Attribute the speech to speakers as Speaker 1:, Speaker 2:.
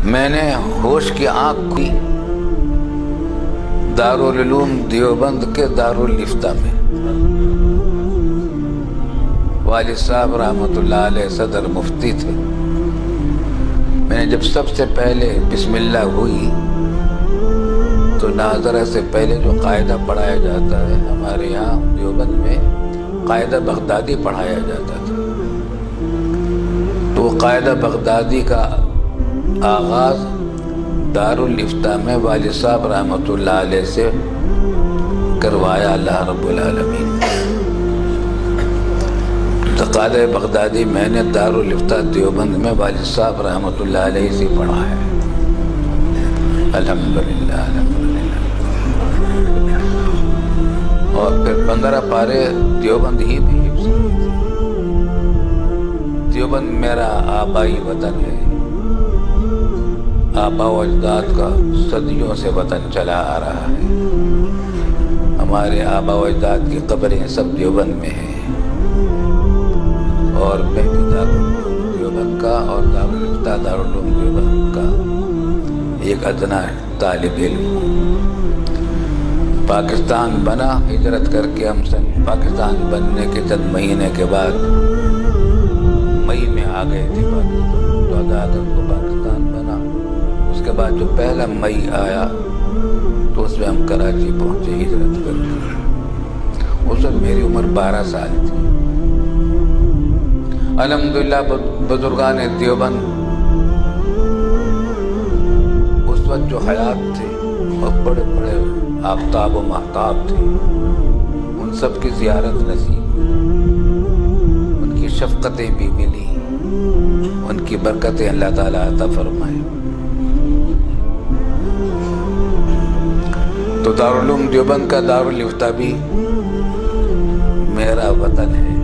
Speaker 1: میں نے ہوش کی آنکھ کھولی دارالعلوم دیوبند کے دارالفتہ میں۔ والد صاحب رحمۃ اللہ علیہ صدر مفتی تھے۔ میں نے جب سب سے پہلے بسم اللہ ہوئی تو ناظرہ سے پہلے جو قاعدہ پڑھایا جاتا ہے ہمارے یہاں دیوبند میں قاعدہ بغدادی پڑھایا جاتا تھا، تو وہ قاعدہ بغدادی کا آغاز دارالفتہ میں والد صاحب رحمۃ اللہ علیہ سے کروایا اللہ رب العالمین۔ تو قاعدہ بغدادی میں نے دارالفتہ دیوبند میں والد صاحب رحمۃ اللہ علیہ سے پڑھا ہے، الحمدللہ الحمدللہ۔ اور پھر 15 پارے دیوبند ہی میں حفظ کیے تھے۔ دیوبند میرا آبائی وطن ہے، آبا و اجداد کا صدیوں سے وطن چلا آ رہا ہے۔ ہمارے آبا و اجداد کی قبریں سب دیوبند میں ہیں، اور میں بھی دارالعلوم دیوبند کا اور دارالفتہ دارالعلوم دیوبند کا ایک ادنا طالب علم ہوں۔ پاکستان بنا، ہجرت کر کے ہم پاکستان بننے کے چند مہینے کے بعد مئی میں آ گئے تھے پاکستان، 14 اگست کو پاکستان بنا۔ اس کے بعد جو پہلا مئی آیا تو اس میں ہم کراچی پہنچے ہجرت کر کے۔ اس وقت میری عمر 12 سال تھی۔ الحمدللہ بزرگان دیوبند اس وقت جو حیات تھے اور بڑے بڑے آفتاب و مہتاب تھے، ان سب کی زیارت نصیب، ان کی شفقتیں بھی ملی، ان کی برکتیں اللہ تعالیٰ عطا فرمائے۔ تو دارالعلوم دیوبند کا دارالفتہ بھی میرا وطن ہے۔